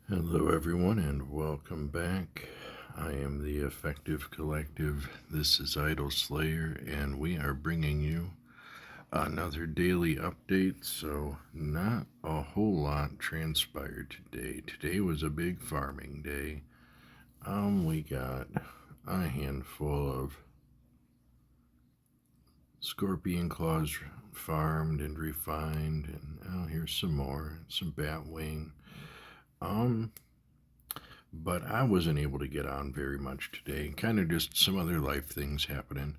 Hello, everyone, and welcome back. I am the Effective Collective. This is Idol Slayer, and we are bringing you another daily update. So, not a whole lot transpired today. Today was a big farming day. We got a handful of scorpion claws farmed and refined, and here's some more, some bat wing. But I wasn't able to get on very much today. Kind of just some other life things happening.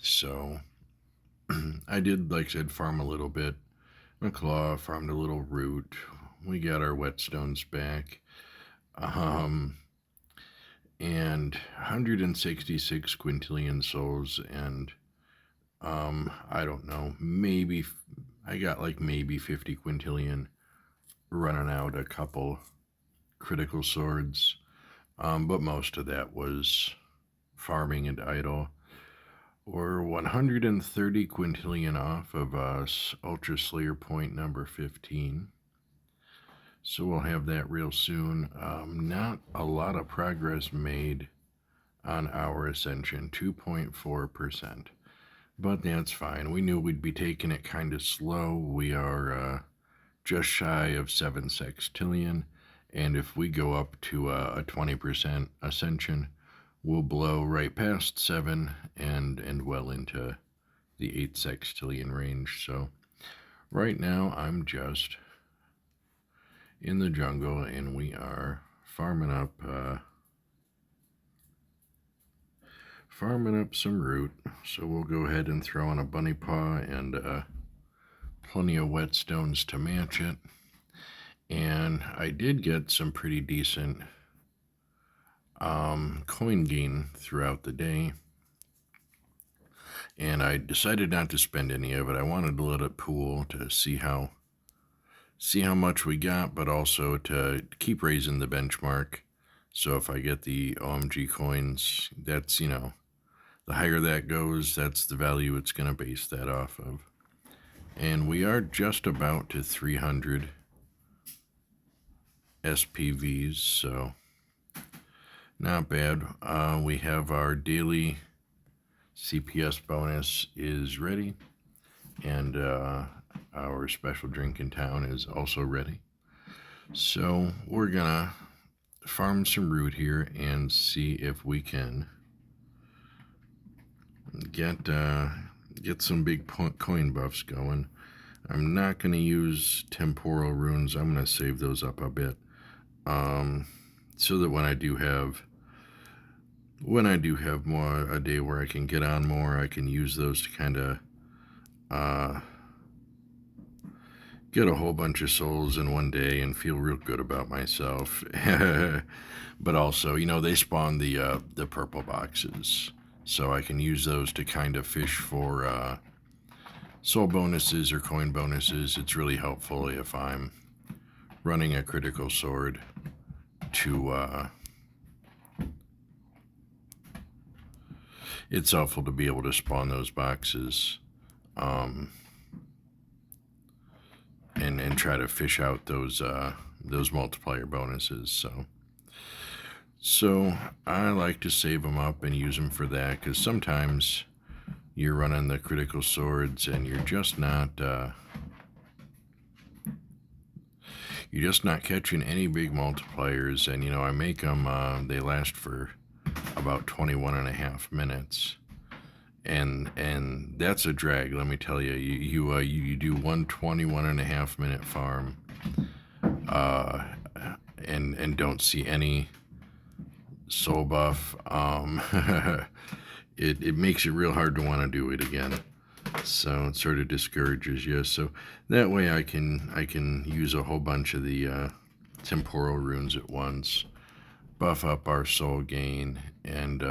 So I did, like I said, farm a little bit. McClaw farmed a little root. We got our whetstones back. Um, and 166 quintillion souls, and I don't know, maybe I got like maybe 50 quintillion running out a couple critical swords. But most of that was farming and idle. We're 130 quintillion off of Ultra Slayer point number 15. So we'll have that real soon. Not a lot of progress made on our ascension, 2.4%. But that's fine. We knew we'd be taking it kind of slow. We are just shy of 7 sextillion. And if we go up to a 20% ascension, we'll blow right past 7 and well into the 8 sextillion range. So right now I'm just in the jungle and we are farming up some root. So we'll go ahead and throw in a bunny paw and plenty of whetstones to match it. And I did get some pretty decent coin gain throughout the day. And I decided not to spend any of it. I wanted to let it pool to see how much we got, but also to keep raising the benchmark. So if I get the OMG coins, that's, the higher that goes, that's the value it's going to base that off of. And we are just about to 300 SPVs, so not bad. We have our daily CPS bonus is ready, and our special drink in town is also ready. So we're gonna farm some root here and see if we can get some big coin buffs going. I'm not gonna use temporal runes. I'm gonna save those up a bit, so that when I do have more a day where I can get on more, I can use those to kind of get a whole bunch of souls in one day and feel real good about myself. But also, they spawn the purple boxes, so I can use those to kind of fish for soul bonuses or coin bonuses. It's really helpful if I'm running a critical sword to it's helpful to be able to spawn those boxes and try to fish out those multiplier bonuses. So I like to save them up and use them for that, because sometimes you're running the critical swords and you're just not catching any big multipliers. And I make them, they last for about 21 and a half minutes, and that's a drag, let me tell you. You do 121 and a half minute farm and don't see any soul buff. It makes it real hard to want to do it again, so it sort of discourages you. So that way I can use a whole bunch of the temporal runes at once, buff up our soul gain, and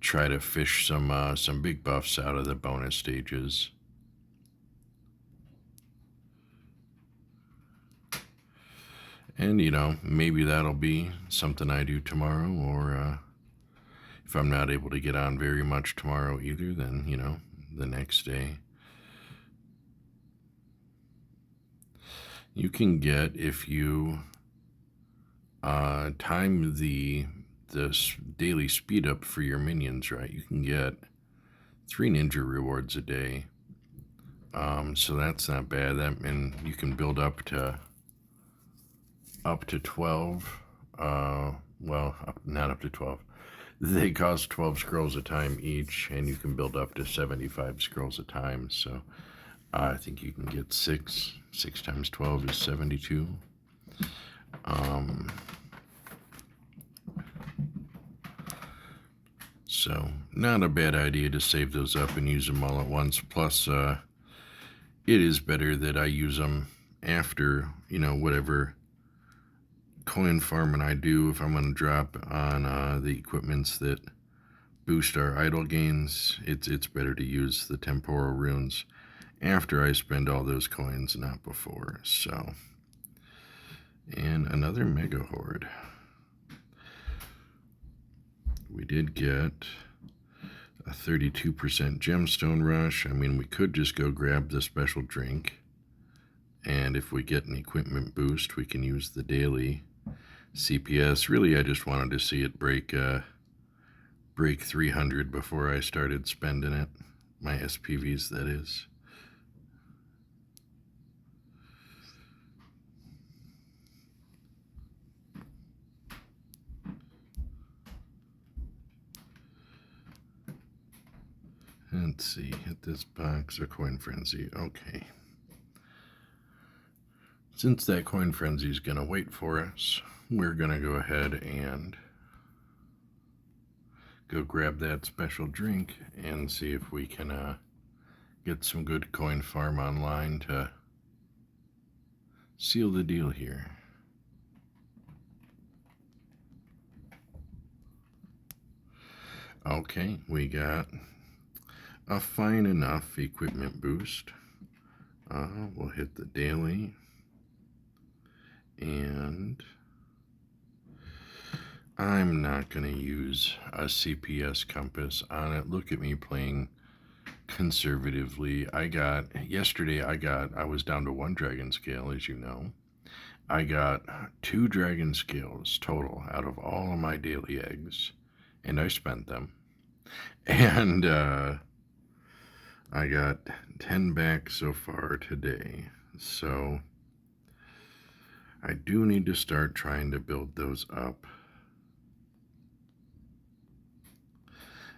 try to fish some big buffs out of the bonus stages. And maybe that'll be something I do tomorrow, or if I'm not able to get on very much tomorrow either, then the next day. You can get, if you time the daily speed up for your minions right, you can get 3 ninja rewards a day. So that's not bad. And you can build up to 12. Well, not up to 12. They cost 12 scrolls a time each, and you can build up to 75 scrolls a time. So I think you can get 6. 6 times 12 is 72. So not a bad idea to save those up and use them all at once. Plus, it is better that I use them after, whatever coin farming I do. If I'm going to drop on the equipments that boost our idle gains, it's better to use the temporal runes after I spend all those coins, not before. So, and another mega horde. We did get a 32% gemstone rush. I mean, we could just go grab the special drink, and if we get an equipment boost, we can use the daily CPS. Really, I just wanted to see it break 300 before I started spending it. My SPVs, that is. Let's see, hit this box or coin frenzy. Okay. Since that coin frenzy is going to wait for us, we're going to go ahead and go grab that special drink and see if we can get some good coin farm online to seal the deal here. Okay, we got a fine enough equipment boost. We'll hit the daily, and I'm not going to use a CPS compass on it. Look at me playing conservatively. Yesterday I was down to 1 dragon scale, as you know. I got 2 dragon scales total out of all of my daily eggs, and I spent them. And I got 10 back so far today. So I do need to start trying to build those up.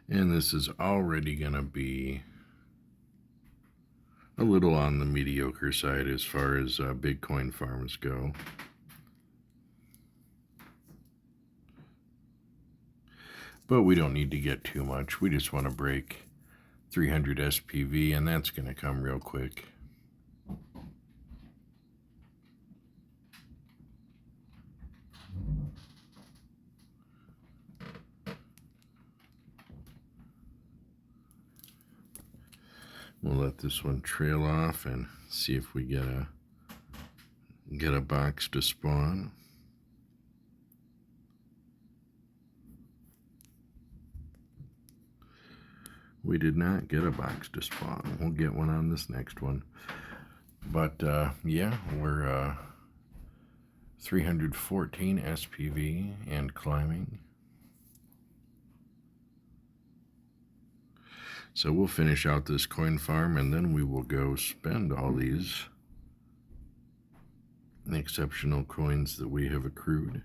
And this is already going to be a little on the mediocre side as far as big coin farms go. But we don't need to get too much. We just want to break 300 SPV, and that's going to come real quick. We'll let this one trail off and see if we get a box to spawn. We did not get a box to spawn. We'll get one on this next one. But yeah, we're 314 SPV and climbing. So we'll finish out this coin farm, and then we will go spend all these exceptional coins that we have accrued,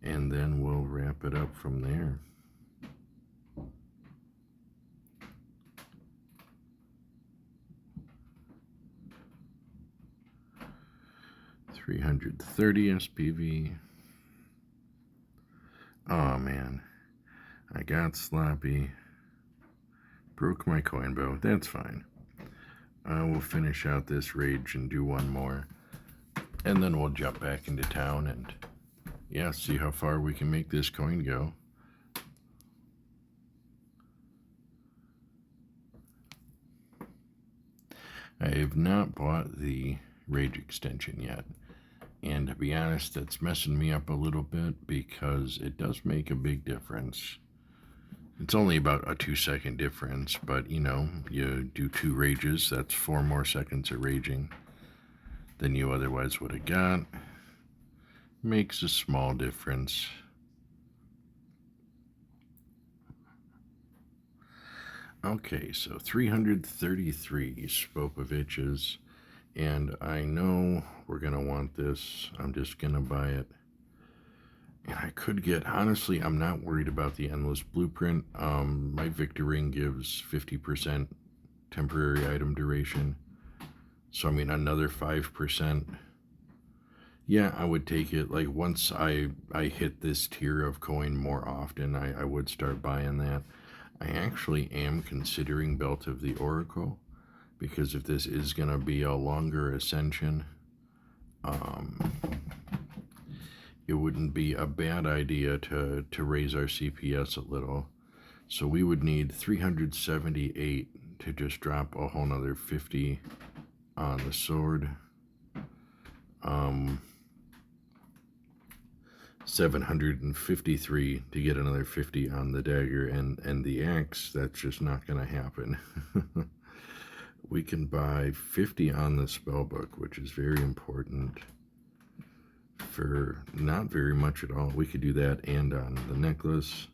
and then we'll wrap it up from there. 330 SPV. Oh man, I got sloppy. Broke my coin bow. That's fine. I will finish out this rage and do one more, and then we'll jump back into town and yeah, see how far we can make this coin go. I have not bought the rage extension yet, and to be honest, that's messing me up a little bit because it does make a big difference. It's only about a 2-second difference, but you do 2 rages, that's 4 more seconds of raging. than you otherwise would have got. Makes a small difference. Okay, so 333 Spopoviches, and I know we're going to want this. I'm just going to buy it. And I could get, honestly, I'm not worried about the Endless Blueprint. My Victor Ring gives 50% temporary item duration. So, I mean, another 5%. Yeah, I would take it. Like, once I hit this tier of coin more often, I would start buying that. I actually am considering Belt of the Oracle, because if this is going to be a longer ascension, it wouldn't be a bad idea to raise our CPS a little. So we would need 378 to just drop a whole nother 50 on the sword. 753 to get another 50 on the dagger, and the axe, that's just not going to happen. We can buy 50 on the spellbook, which is very important for not very much at all. We could do that, and on the necklace.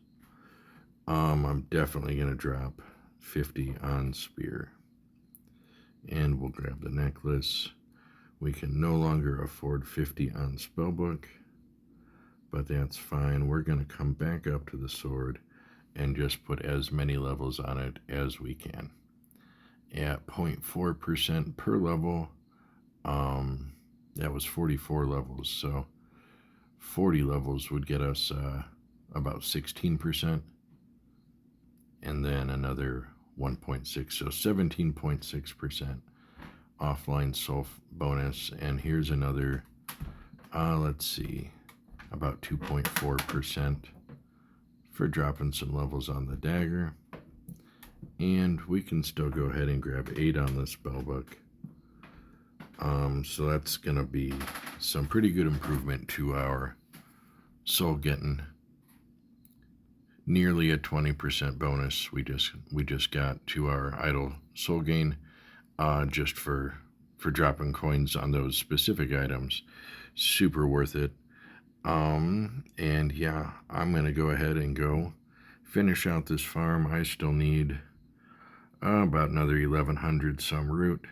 I'm definitely going to drop 50 on spear, and we'll grab the necklace. We can no longer afford 50 on spellbook, but that's fine. We're going to come back up to the sword and just put as many levels on it as we can. At 0.4% per level, that was 44 levels, so 40 levels would get us about 16%, and then another 1.6, so 17.6% offline soul bonus. And here's another, let's see, about 2.4% for dropping some levels on the dagger. And we can still go ahead and grab 8 on the spellbook. So that's going to be some pretty good improvement to our soul getting nearly a 20% bonus. We just got to our idle soul gain, just for dropping coins on those specific items. Super worth it. And yeah, I'm going to go ahead and go finish out this farm. I still need about another 1100 some root.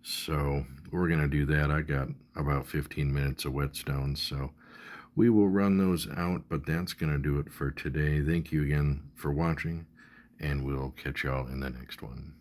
So we're going to do that. I got about 15 minutes of whetstone, so we will run those out, but that's going to do it for today. Thank you again for watching, and we'll catch y'all in the next one.